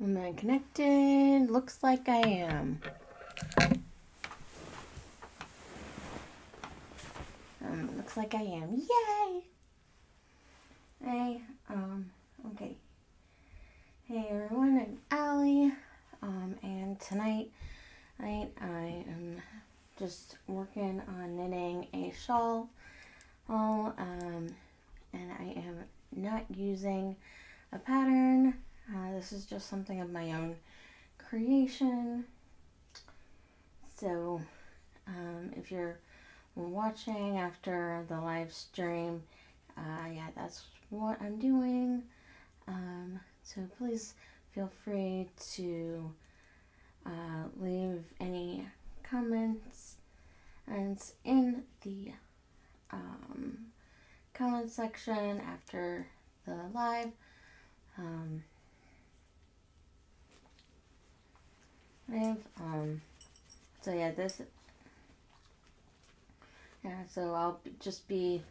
Am I connected? Looks like I am. Looks like I am. Yay! Hey, okay. Hey everyone, I'm Allie. And tonight I am just working on knitting a shawl. And I am not using a pattern. This is just something of my own creation. So, if you're watching after the live stream, yeah, that's what I'm doing. So please feel free to leave any comments and in the comment section after the live. So yeah, so I'll just be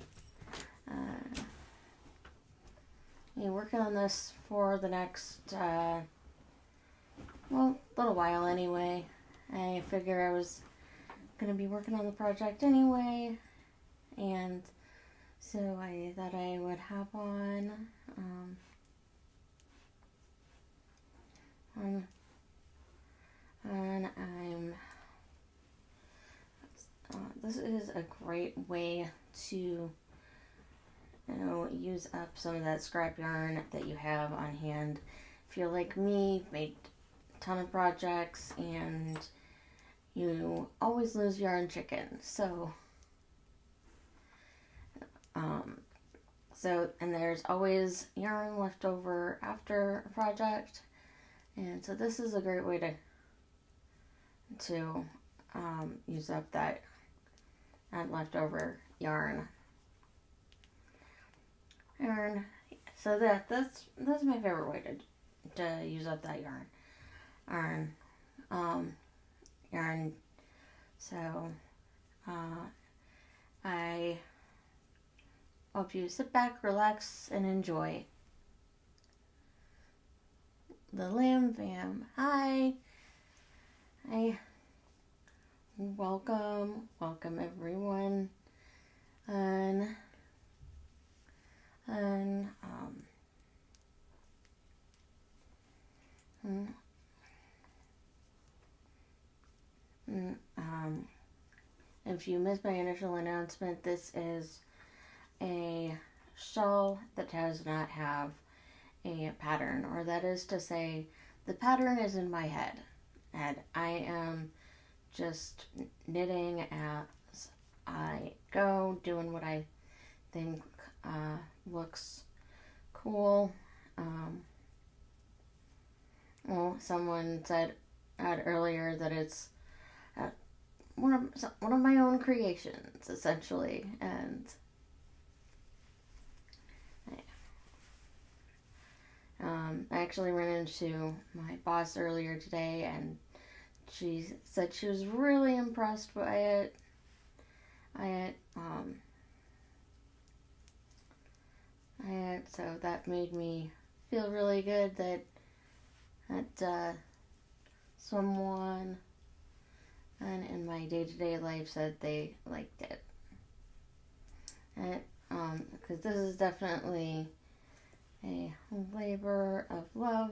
working on this for the next, little while anyway. I figure I was going to be working on the project anyway, and so I thought I would hop on, and this is a great way to use up some of that scrap yarn that you have on hand. If you're like me, made a ton of projects and you always lose yarn chicken. So and there's always yarn left over after a project. And so this is a great way to use up that leftover yarn. So that's my favorite way to use up that yarn. So I hope you sit back, relax, and enjoy. The Lamb Fam. Hi. Welcome everyone. If you missed my initial announcement, this is a shawl that does not have a pattern, or that is to say, the pattern is in my head, and I am just knitting as I go, doing what I think looks cool. Someone said earlier that it's one of my own creations, essentially, and I actually ran into my boss earlier today, and she said she was really impressed by it. So that made me feel really good that someone and in my day-to-day life said they liked it. And because this is definitely a labor of love.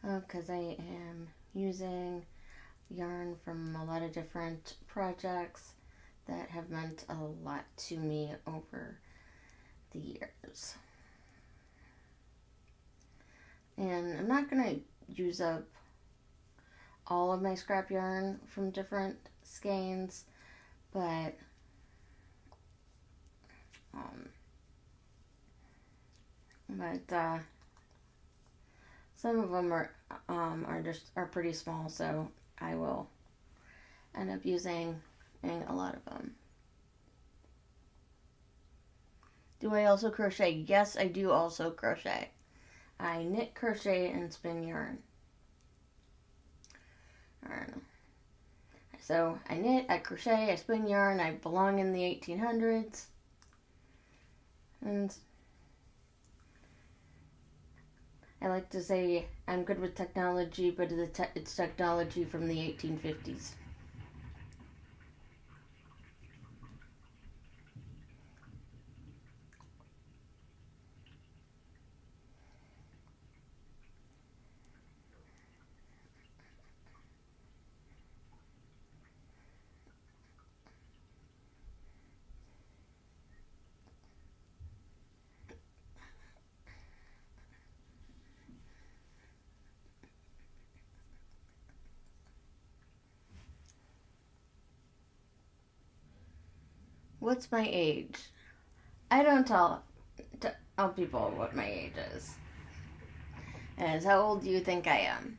Because I am using yarn from a lot of different projects that have meant a lot to me over the years. And I'm not going to use up all of my scrap yarn from different skeins, but some of them are pretty small, so I will end up using a lot of them. Do I also crochet? Yes, I do also crochet. I knit, crochet, and spin yarn. So I knit, I crochet, I spin yarn. I belong in the 1800s. And I like to say I'm good with technology, but it's technology from the 1850s. What's my age? I don't tell people what my age is. As how old do you think I am?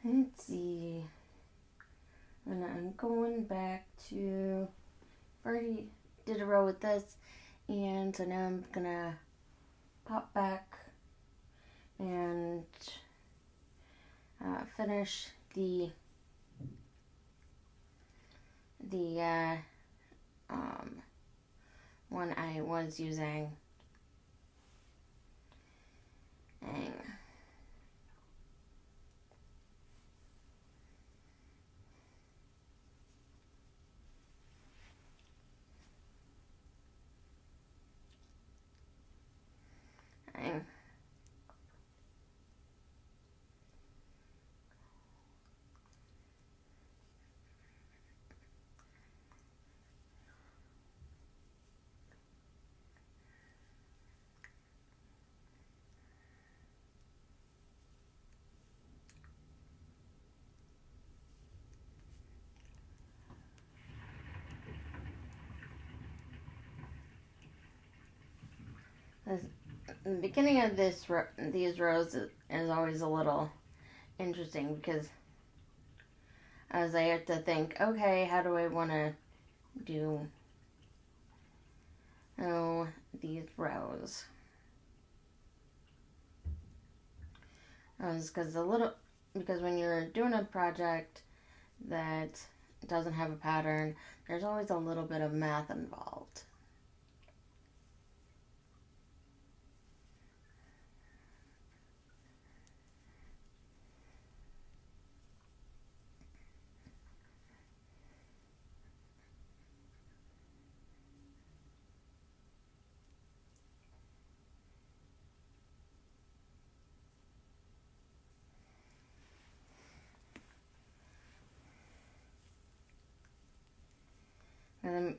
Let's see. And I'm going back to already did a row with this, and so now I'm gonna pop back and finish the one I was using. And the beginning of these rows is always a little interesting because as I have to think, okay, how do I want to do these rows? Because when you're doing a project that doesn't have a pattern, there's always a little bit of math involved. And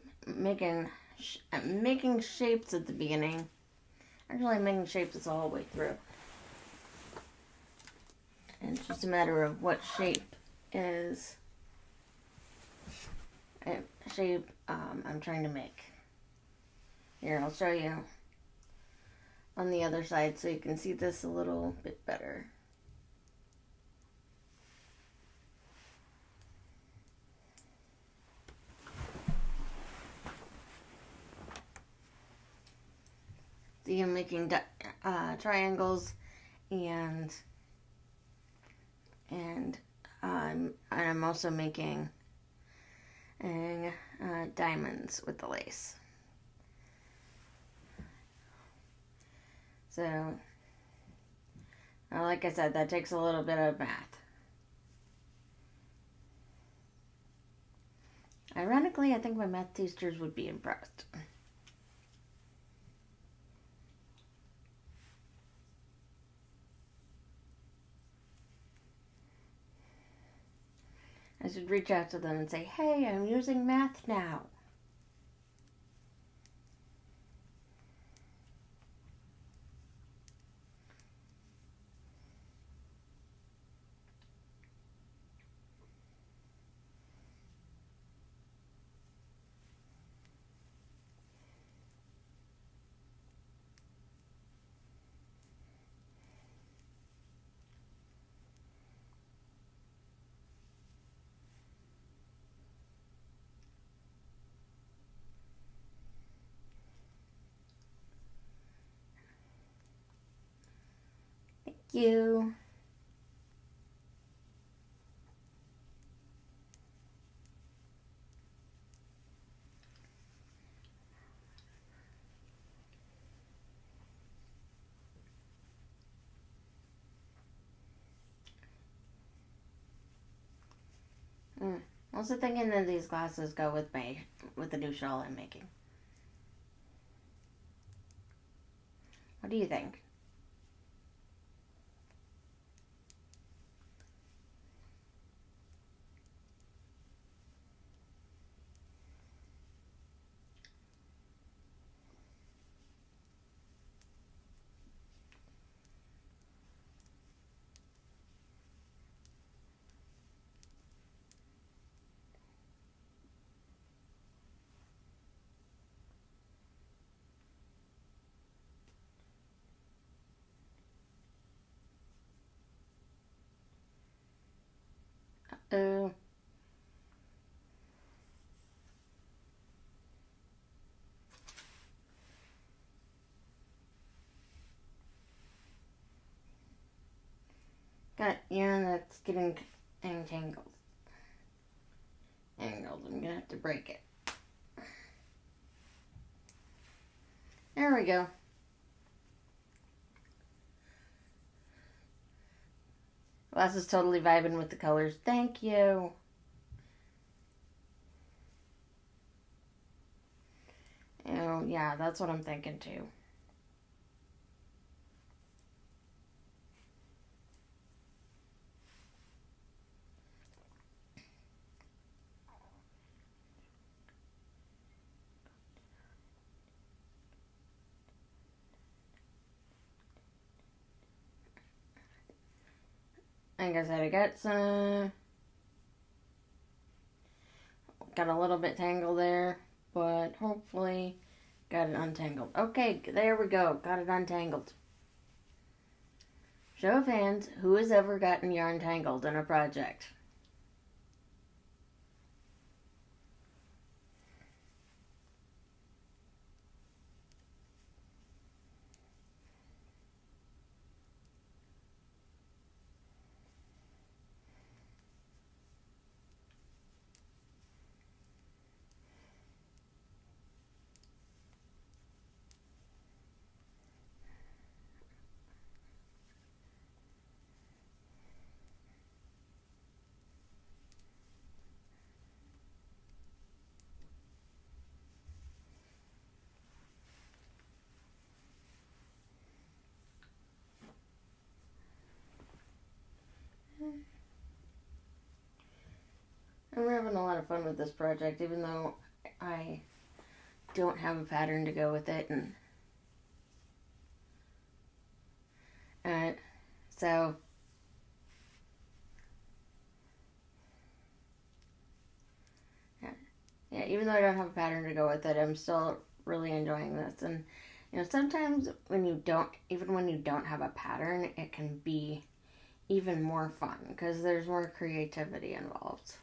I'm making shapes at the beginning. Actually, I'm making shapes all the way through. And it's just a matter of what shape I'm trying to make. Here, I'll show you on the other side so you can see this a little bit better. See, I'm making triangles and I'm also making diamonds with the lace. So, like I said, that takes a little bit of math. Ironically, I think my math teachers would be impressed. I should reach out to them and say, hey, I'm using math now. you. Also thinking that these glasses go with the new shawl I'm making. What do you think? Uh, got yarn that's getting entangled. I'm gonna have to break it. There we go. Glass is totally vibing with the colors. Thank you. Oh, yeah, that's what I'm thinking too. Like I said, got a little bit tangled there, but hopefully got it untangled. Okay, there we go. Got it untangled. Show of hands, who has ever gotten yarn tangled in a project? And we're having a lot of fun with this project, even though I don't have a pattern to go with it, and so yeah, even though I don't have a pattern to go with it, I'm still really enjoying this. And sometimes when you don't have a pattern, it can be even more fun because there's more creativity involved.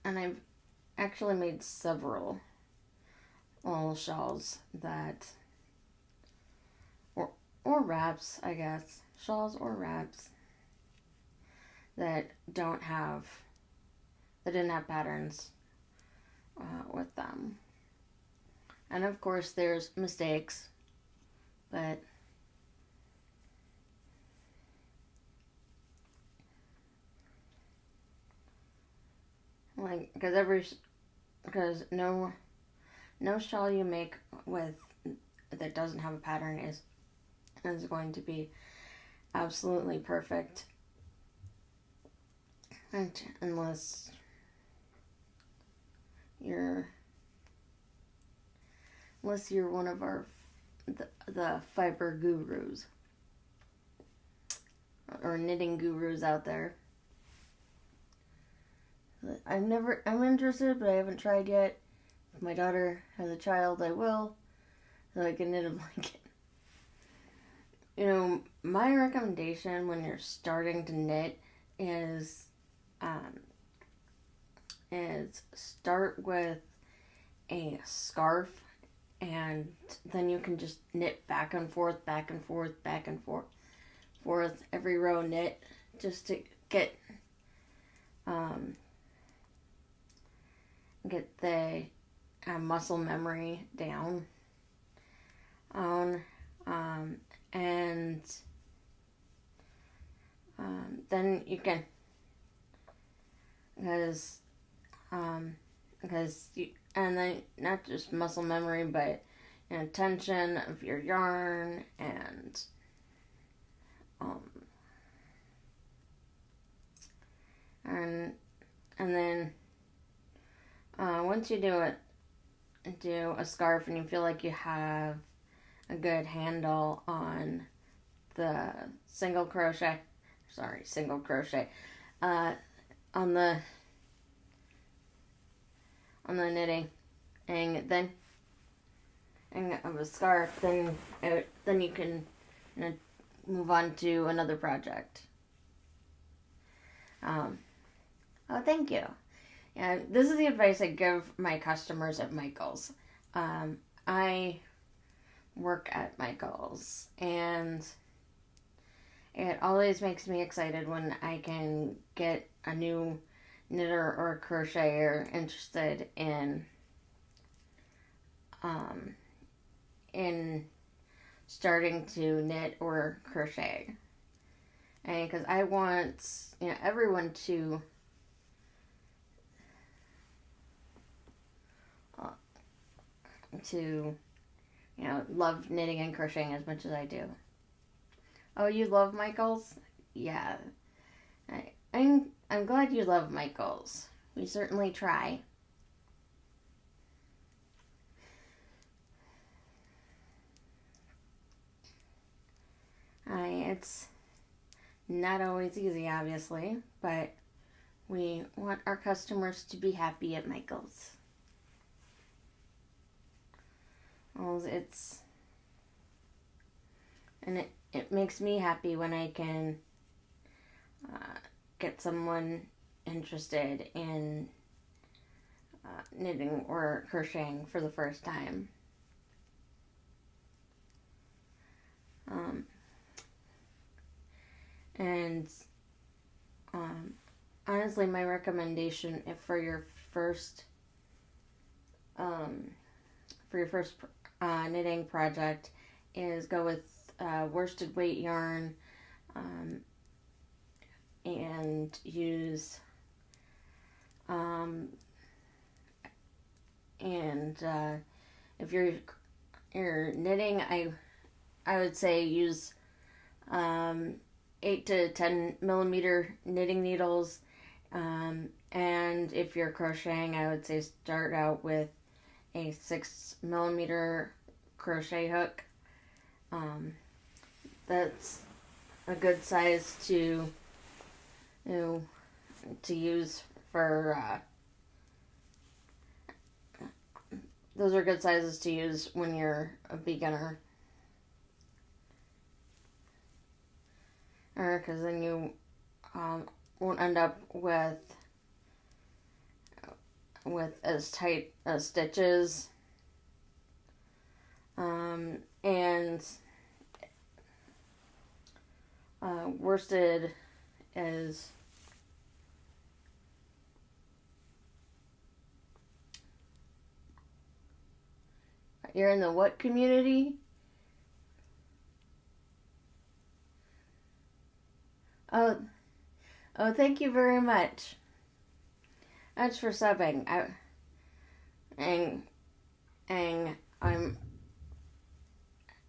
And I've actually made several little shawls or wraps, I guess. Shawls or wraps that didn't have patterns with them. And of course there's mistakes, but like because no shawl you make with that doesn't have a pattern is going to be absolutely perfect, and unless you're one of the fiber gurus or knitting gurus out there. I'm interested, but I haven't tried yet. If my daughter has a child, I will, so I can knit a blanket. My recommendation when you're starting to knit is start with a scarf, and then you can just knit back and forth, back and forth, back and forth, every row knit, just to get the muscle memory down on, and then you can, because you, and then not just muscle memory, but tension of your yarn, and then once you do a scarf and you feel like you have a good handle on the single crochet, on the knitting, and then of a scarf, then you can move on to another project. Oh, thank you. Yeah, this is the advice I give my customers at Michael's. I work at Michael's, and it always makes me excited when I can get a new knitter or crocheter interested in starting to knit or crochet, and because I want everyone to love knitting and crocheting as much as I do. Oh, you love Michael's? Yeah. I'm glad you love Michael's. We certainly try. It's not always easy, obviously, but we want our customers to be happy at Michael's. Well, it makes me happy when I can get someone interested in knitting or crocheting for the first time. And honestly, my recommendation for your first knitting project is go with worsted weight yarn, and use if you're knitting, I would say use 8 to 10 millimeter knitting needles, and if you're crocheting, I would say start out with a 6 millimeter crochet hook. That's a good size to use for those are good sizes to use when you're a beginner, because then you won't end up with as tight stitches, and worsted is you're in the what community? Oh, thank you very much. That's for subbing.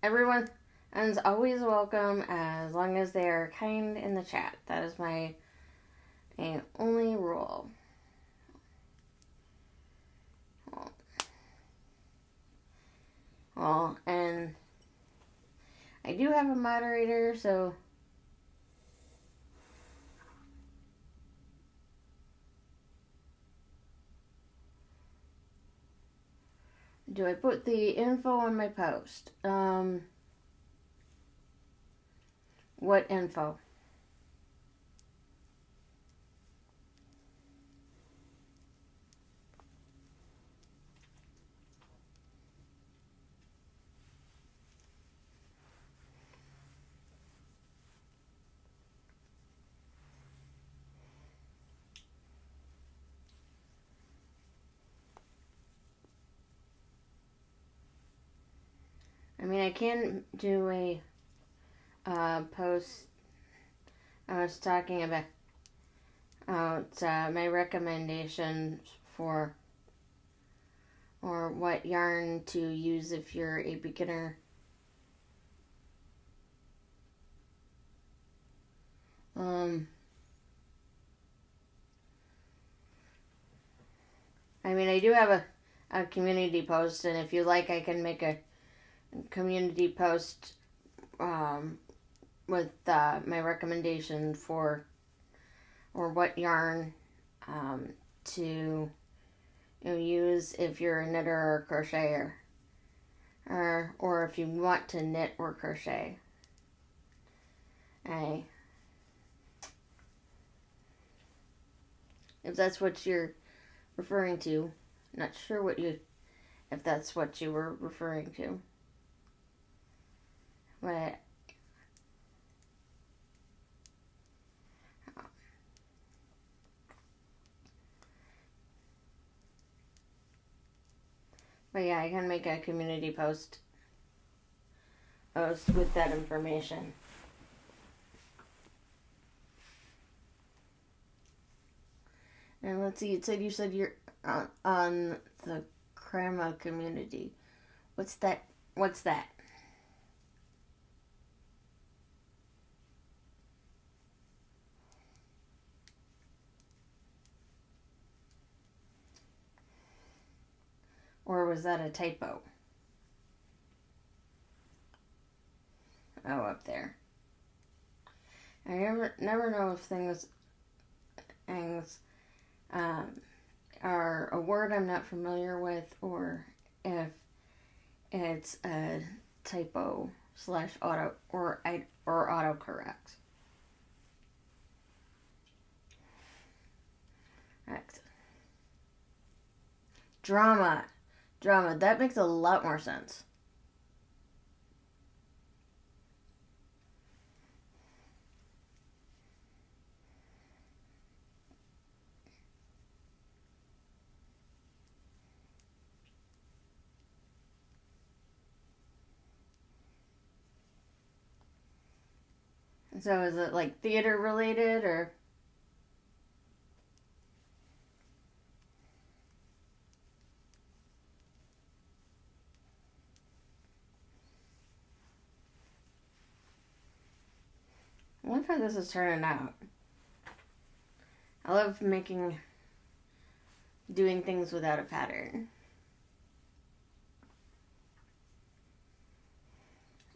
Everyone is always welcome as long as they are kind in the chat. That is my only rule. Well, and I do have a moderator, so do I put the info on my post? What info? I can do a post. I was talking about my recommendations for or what yarn to use if you're a beginner. I mean, I do have a community post, and if you like, I can make a community post with my recommendation for or what yarn to use if you're a knitter or a crocheter, or if you want to knit or crochet. If that's what you're referring to, not sure if that's what you were referring to, but yeah, I can make a community post with that information. And let's see, you said you're on the Crema community. What's that? Or was that a typo? Oh, up there. I never know if things are a word I'm not familiar with, or if it's a typo / auto or autocorrect. Next. Drama. That makes a lot more sense. So is it like theater related or? I love how this is turning out. I love doing things without a pattern.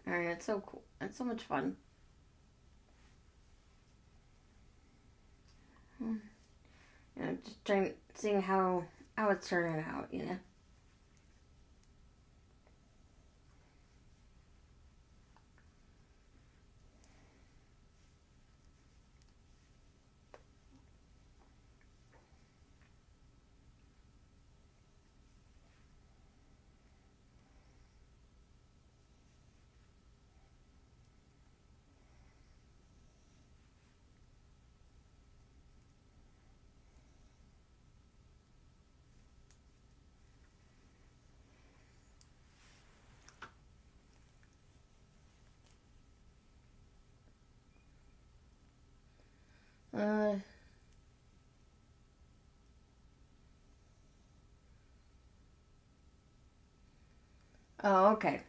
Alright, it's so cool. It's so much fun. Just seeing how it's turning out, Oh, okay.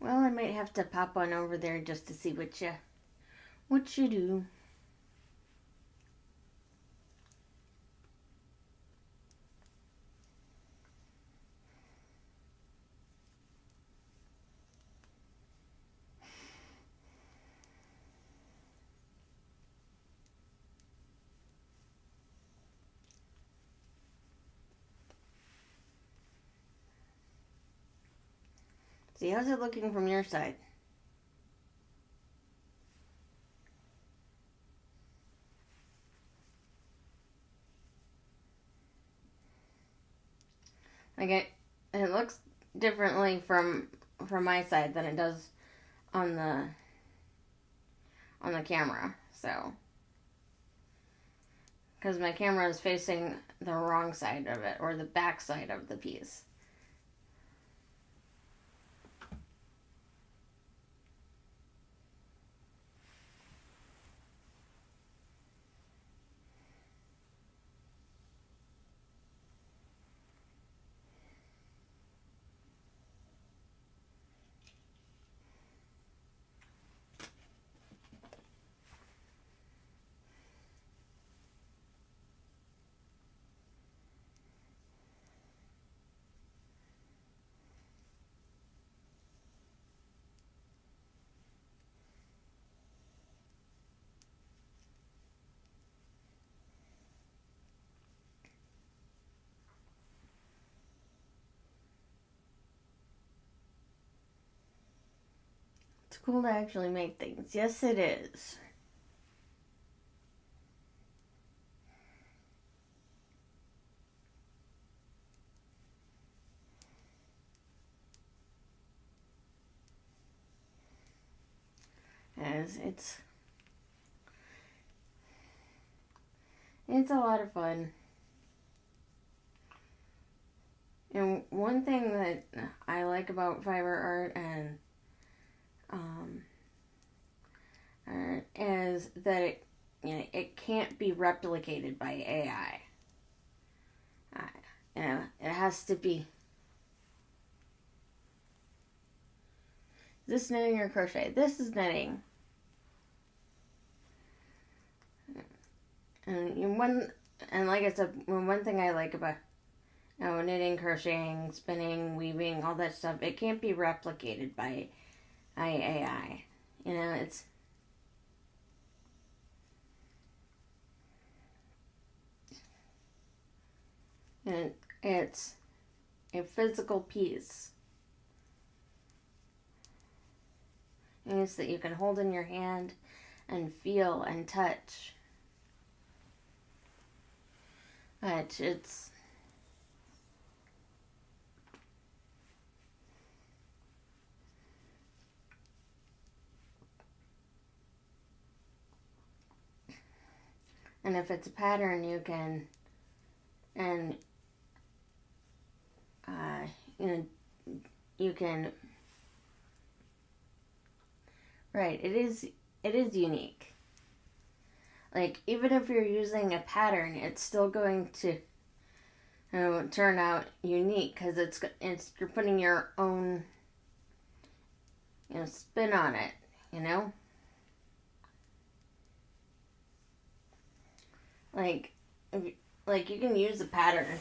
Well, I might have to pop on over there just to see what you do. See, how's it looking from your side? Like it looks differently from my side than it does on the camera. So, because my camera is facing the wrong side of it, or the back side of the piece. It's cool to actually make things. Yes, it is. As it's a lot of fun. And one thing that I like about fiber art and is that it can't be replicated by AI. It has to be. Is this knitting or crochet? This is knitting. And like I said, one thing I like about knitting, crocheting, spinning, weaving, all that stuff, it can't be replicated by AI. It's a physical piece. And it's that you can hold in your hand and feel and touch. But it's and if it's a pattern, you can you can. Right, it is unique. Like, even if you're using a pattern, it's still going to turn out unique because you're putting your own spin on it. Like you can use a pattern,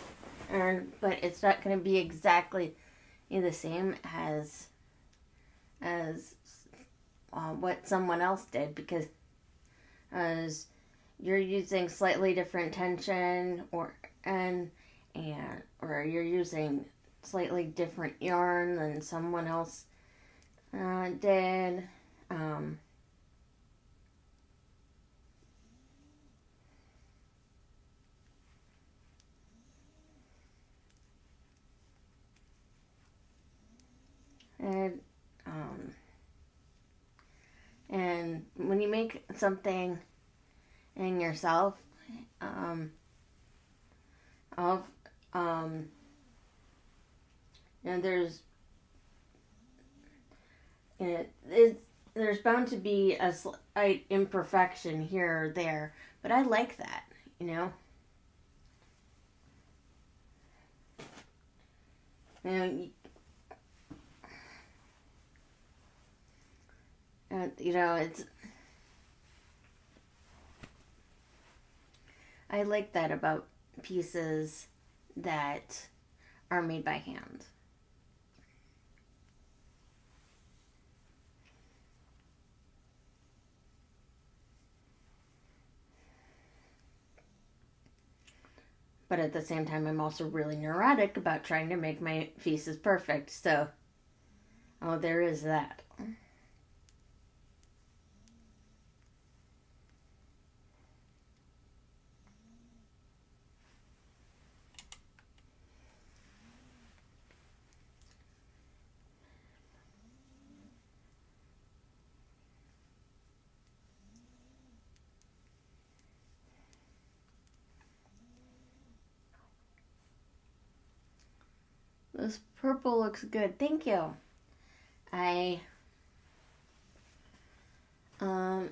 but it's not going to be exactly the same as what someone else did, because as you're using slightly different tension or you're using slightly different yarn than someone else did. And when you make something in yourself, there's bound to be a slight imperfection here or there, but I like that, it's. I like that about pieces that are made by hand. But at the same time, I'm also really neurotic about trying to make my pieces perfect. So Oh, there is that. This purple looks good. Thank you.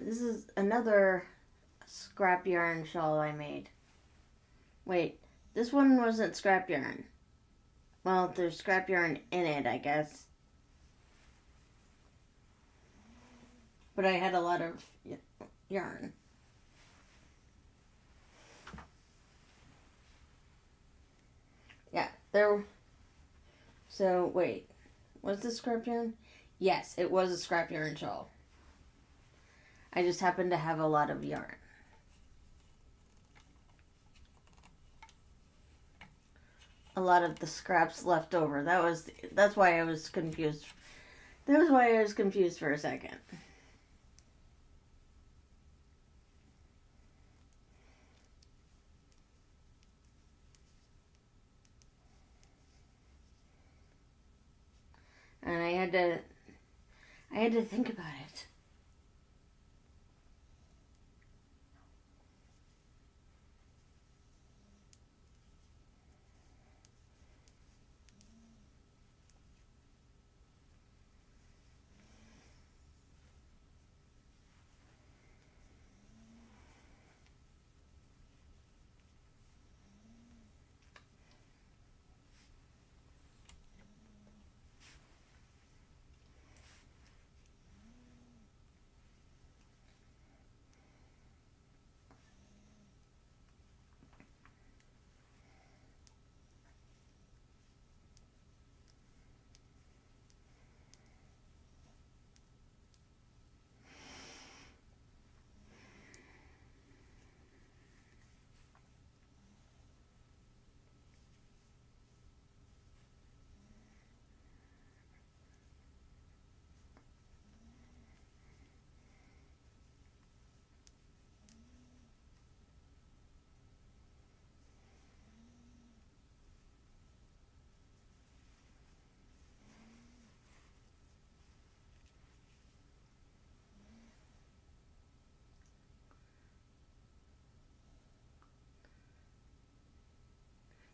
This is another scrap yarn shawl I made. Wait, this one wasn't scrap yarn. Well, there's scrap yarn in it, I guess. But I had a lot of yarn. Yeah, there. So, wait. Was this scrap yarn? Yes, it was a scrap yarn shawl. I just happened to have a lot of yarn. A lot of the scraps left over. That's why I was confused. That was why I was confused for a second. And I had to think about it.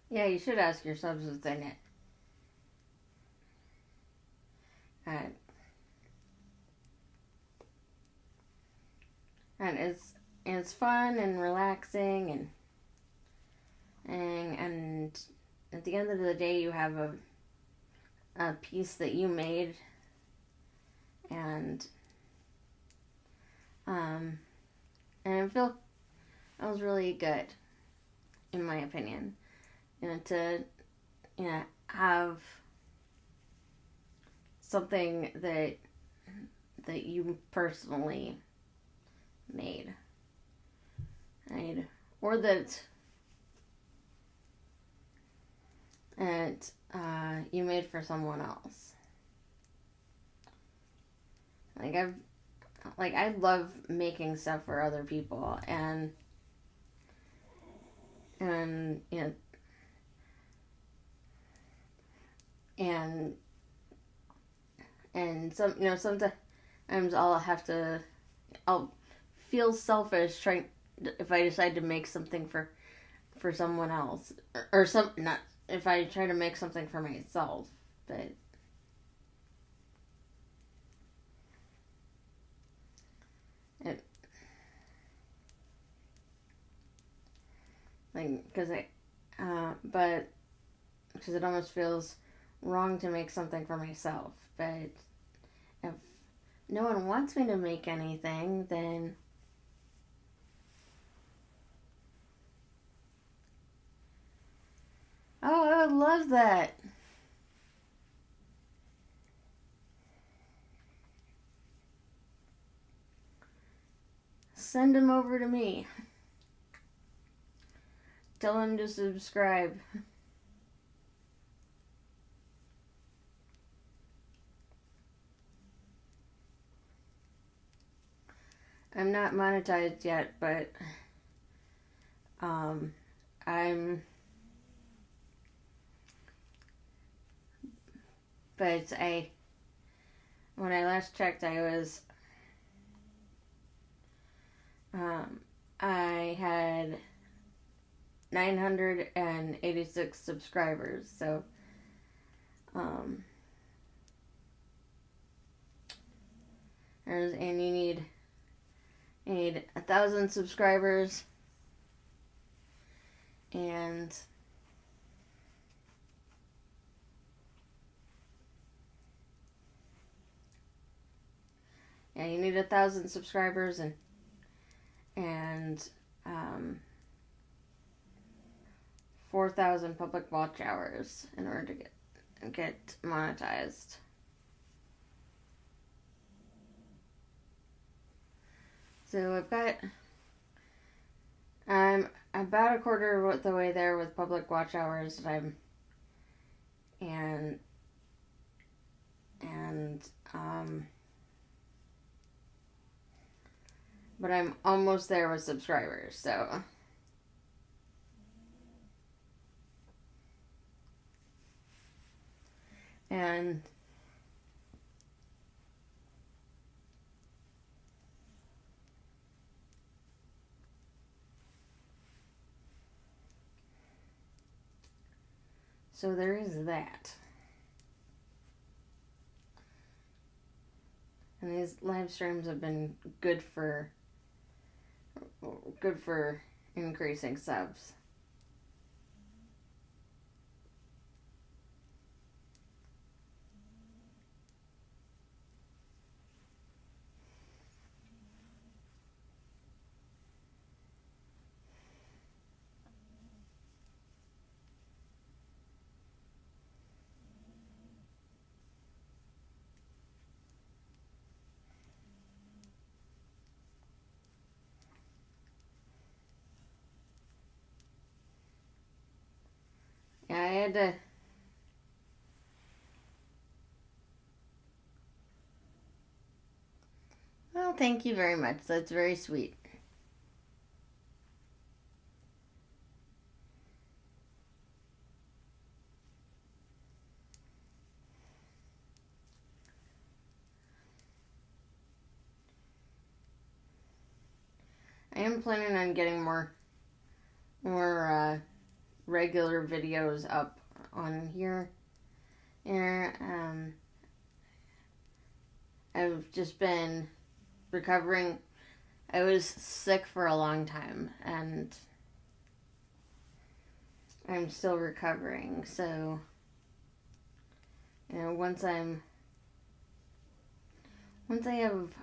Yeah, you should ask yourselves what's in it. And, and it's fun and relaxing and at the end of the day you have a piece that you made and it feels really good in my opinion. To have something that you personally made, right? Or that you made for someone else. I love making stuff for other people, and sometimes I'll feel selfish trying if I decide to make something for someone else or some not if I try to make something for myself, but it because it almost feels wrong to make something for myself, but if no one wants me to make anything, then oh, I would love that. Send them over to me. Tell them to subscribe. I'm not monetized yet, but I'm. But when I last checked, I had 986 subscribers. So, and you need 1,000 subscribers, and yeah, you need 1,000 subscribers and 4,000 public watch hours in order to get monetized. So I'm about a quarter of the way there with public watch hours, but I'm almost there with subscribers, so. And so there is that. And these live streams have been good for increasing subs. Yeah, I had to. Well, thank you very much. That's very sweet. I am planning on getting more regular videos up on here. I've just been recovering. I was sick for a long time, and I'm still recovering. So, once I have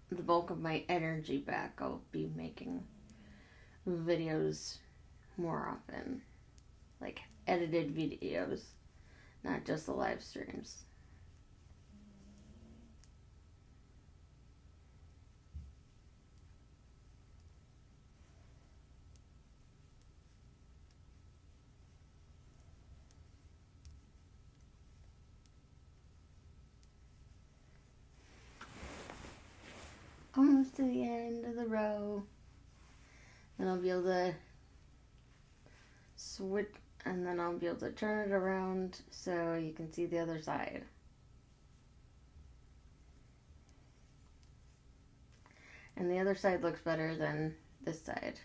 the bulk of my energy back, I'll be making videos more often, like edited videos, not just the live streams. Almost to the end of the row. And I'll be able to switch, and then I'll be able to turn it around so you can see the other side. And the other side looks better than this side.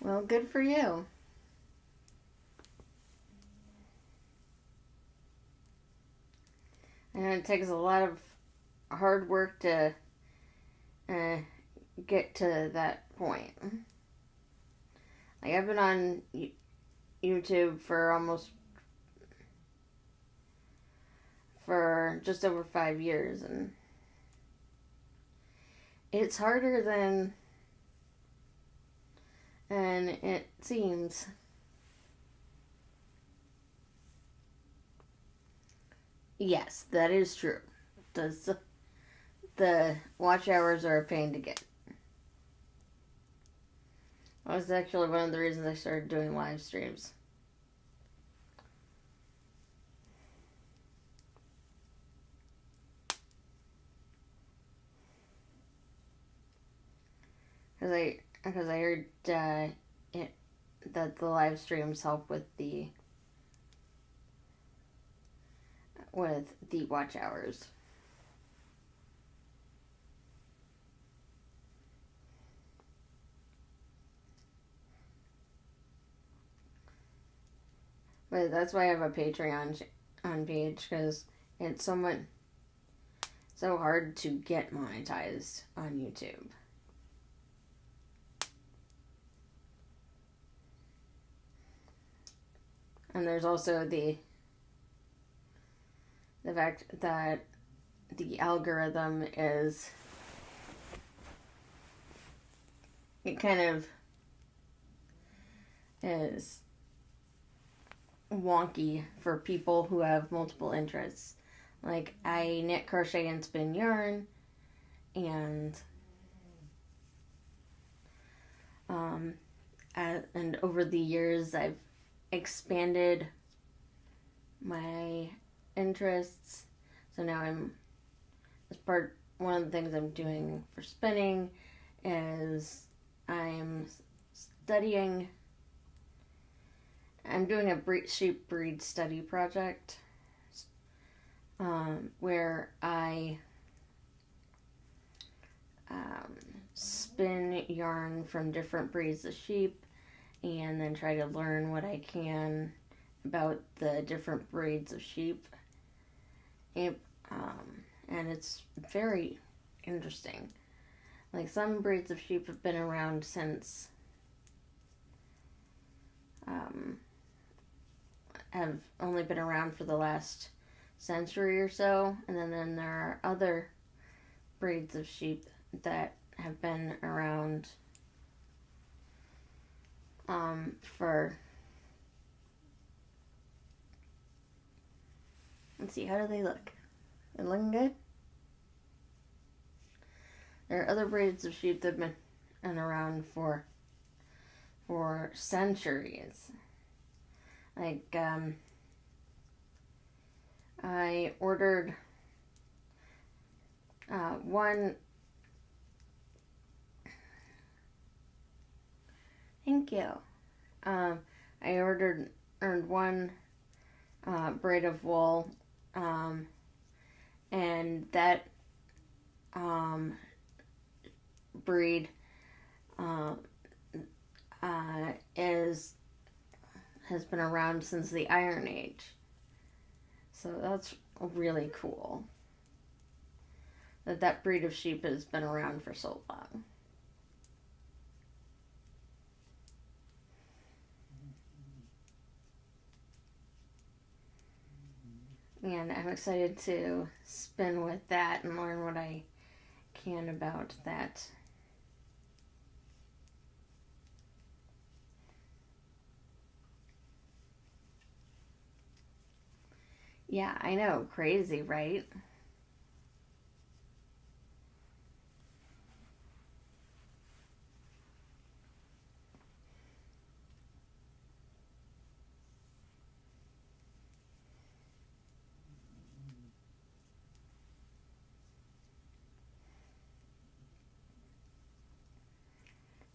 Well, good for you. And it takes a lot of hard work to get to that point. Like, I've been on YouTube for just over 5 years, and it's harder than And it seems yes, that is true. Does the watch hours are a pain to get. That was actually one of the reasons I started doing live streams. Because I heard that the live streams help with the watch hours. But that's why I have a Patreon on page, because it's so hard to get monetized on YouTube. And there's also the fact that the algorithm is, it kind of is wonky for people who have multiple interests. Like, I knit, crochet, and spin yarn, and over the years I've expanded my interests. So now one of the things I'm doing for spinning is I'm doing a sheep breed study project, where I spin yarn from different breeds of sheep and then try to learn what I can about the different breeds of sheep. And it's very interesting. Like, some breeds of sheep have been around since have only been around for the last century or so, and then there are other breeds of sheep that have been around for, let's see, how do they look? They're looking good? There are other breeds of sheep that have been around for centuries. Like, I ordered one. Thank you. I ordered one braid of wool, and that breed has been around since the Iron Age. So that's really cool that breed of sheep has been around for so long. And I'm excited to spin with that and learn what I can about that. Yeah, I know. Crazy, right?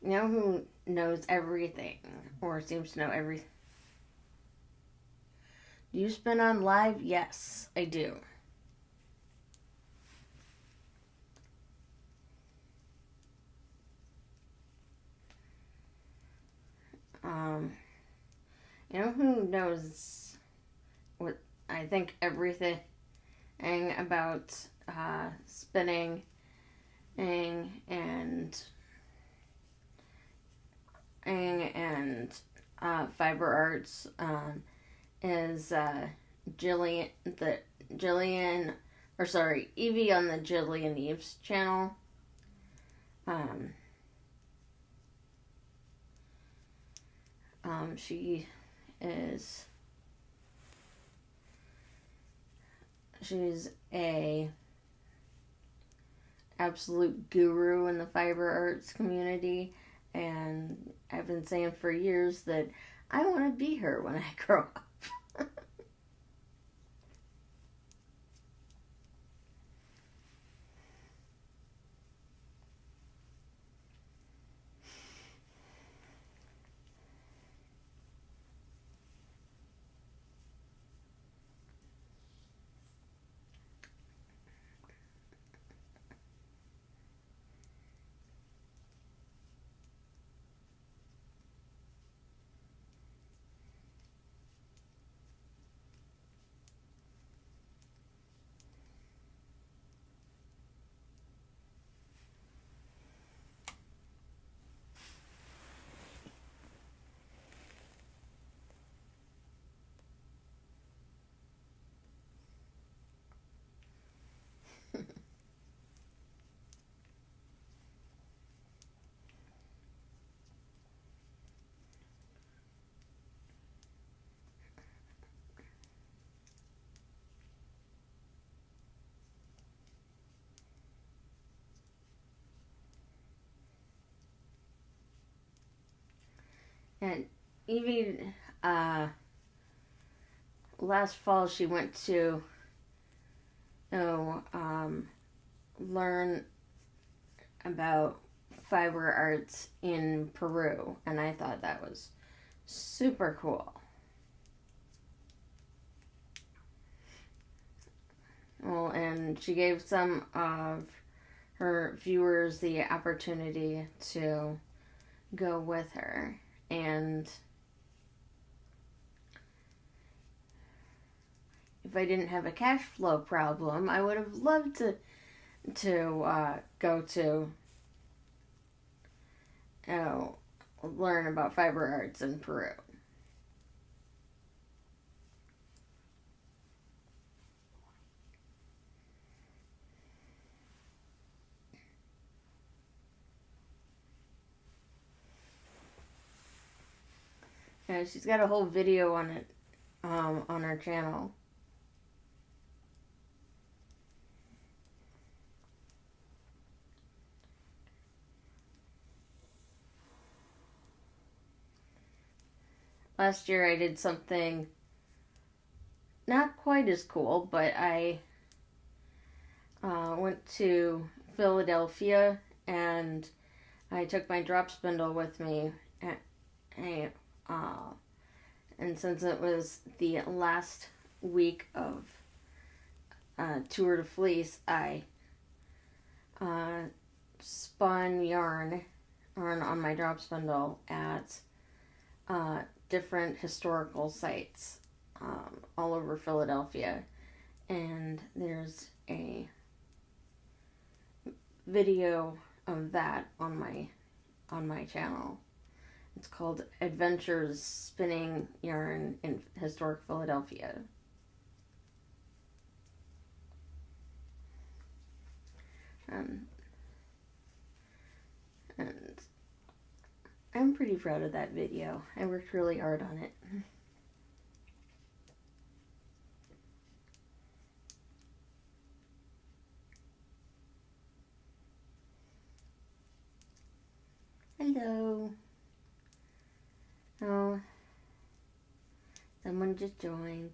You know who knows everything, or seems to know everything? Do you spin on live? Yes, I do. You know who knows what I think everything about spinning and fiber arts is Evie on the Jillian Eves channel. She is she's a absolute guru in the fiber arts community, and I've been saying for years that I want to be her when I grow up. And even last fall, she went to learn about fiber arts in Peru, and I thought that was super cool. Well, and she gave some of her viewers the opportunity to go with her, and if I didn't have a cash flow problem, I would have loved to go to learn about fiber arts in Peru. Yeah, she's got a whole video on it on her channel. Last year I did something not quite as cool, but I went to Philadelphia and I took my drop spindle with me. And since it was the last week of Tour de Fleece, I spun yarn on my drop spindle at different historical sites all over Philadelphia. And there's a video of that on my channel. It's called Adventures Spinning Yarn in Historic Philadelphia. And I'm pretty proud of that video. I worked really hard on it. Hello. Oh, someone just joined.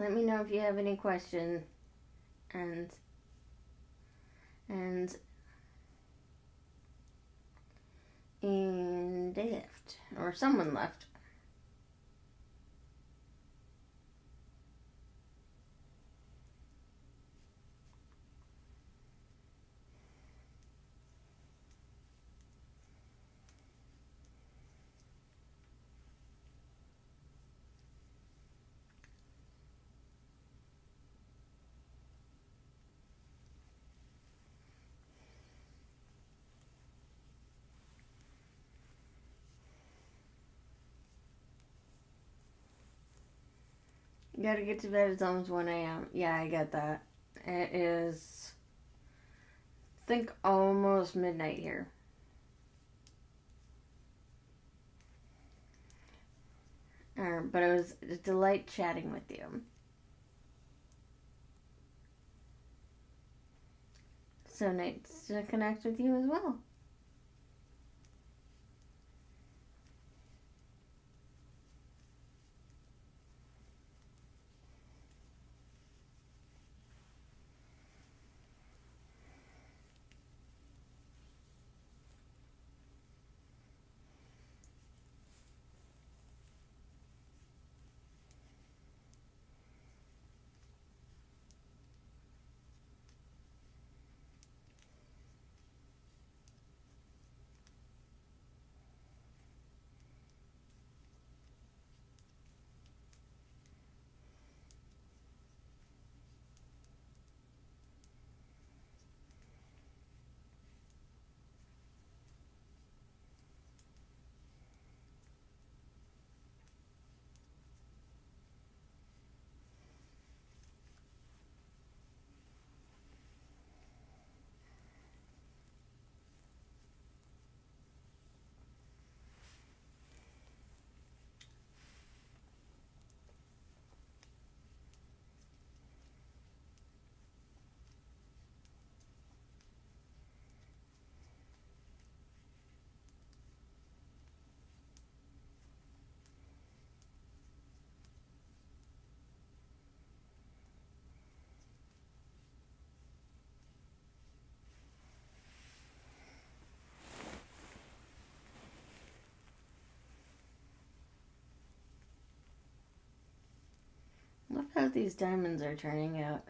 Let me know if you have any questions, and they left, or someone left. Gotta get to bed. It's almost 1 a.m. Yeah, I get that. It is, I think, almost midnight here. But it was a delight chatting with you. So nice to connect with you as well. Look how these diamonds are turning out.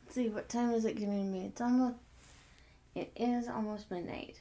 Let's see, what time is it giving me? It is almost midnight.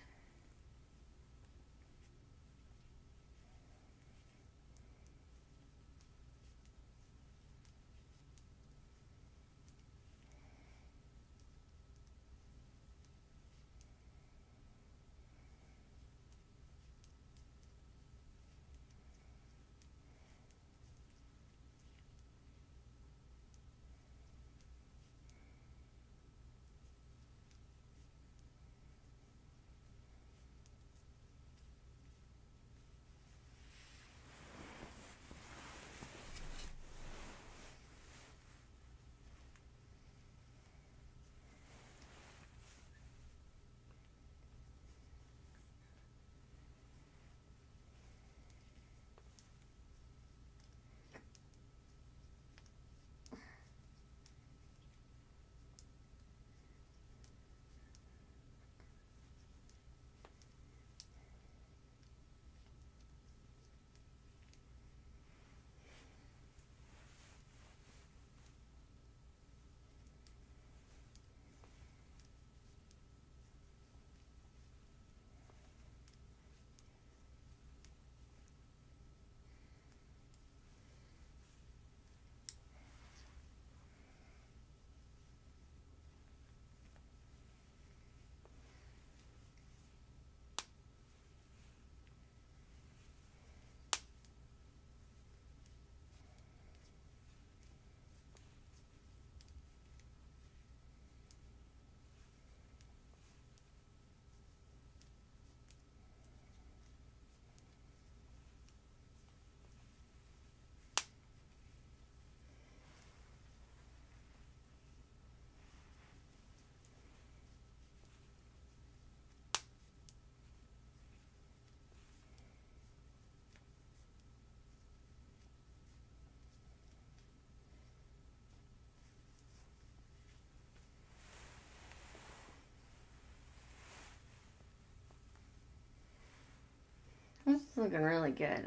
It's looking really good.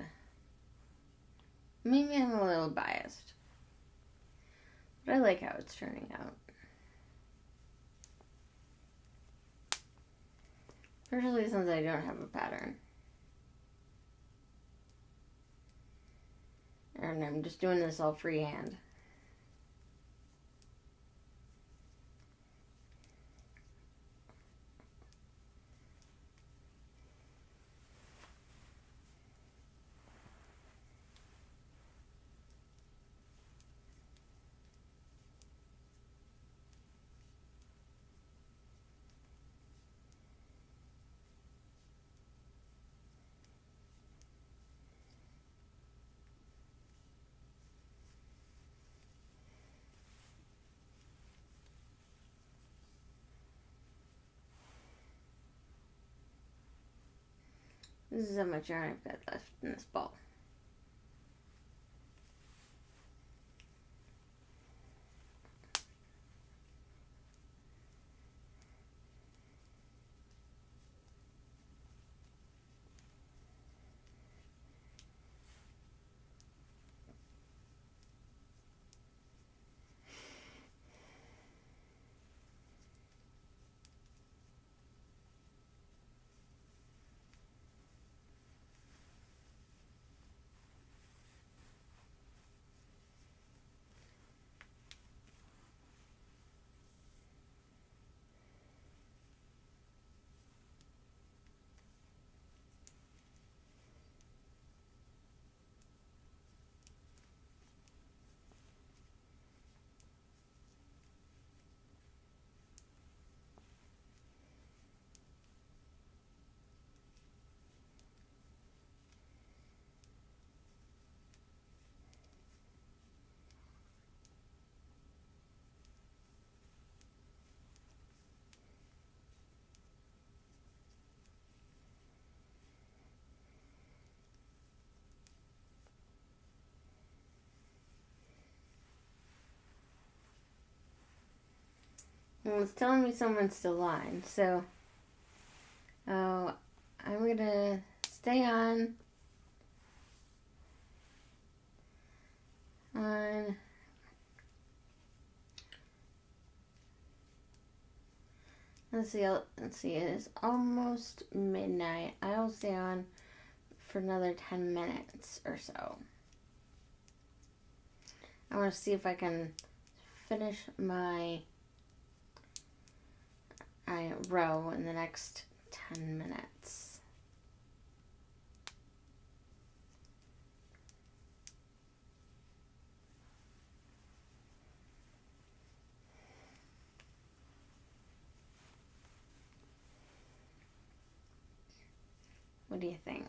Maybe I'm a little biased, but I like how it's turning out. Especially since I don't have a pattern. And I'm just doing this all freehand. This is how much yarn I've got left in this ball. Well, it's telling me someone's still on, so I'm gonna stay on let's see, it is almost midnight. I'll stay on for another 10 minutes or so. I want to see if I can finish my row in the next 10 minutes. What do you think?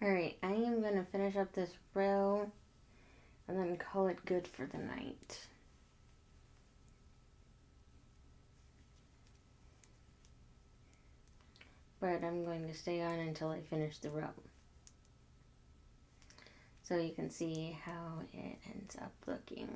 Alright, I am going to finish up this row and then call it good for the night. But I'm going to stay on until I finish the row, so you can see how it ends up looking.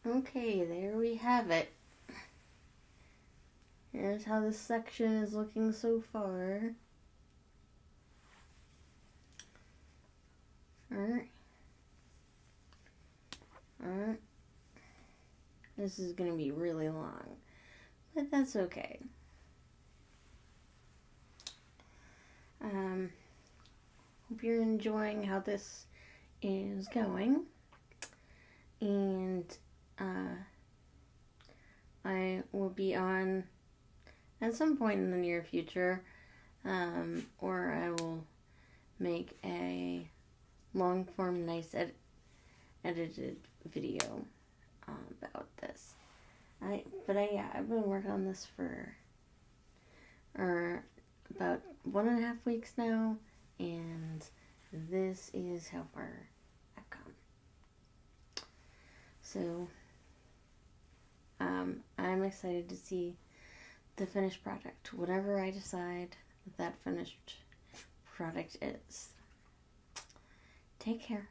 Okay, there we have it. Here's how this section is looking so far. Alright. Alright. This is going to be really long, but that's okay. Hope you're enjoying how this is going. And I will be on at some point in the near future, or I will make a long form, nice edited video about this. I've been working on this for about 1.5 weeks now, and this is how far I've come. So I'm excited to see the finished product, whatever I decide that finished product is. Take care.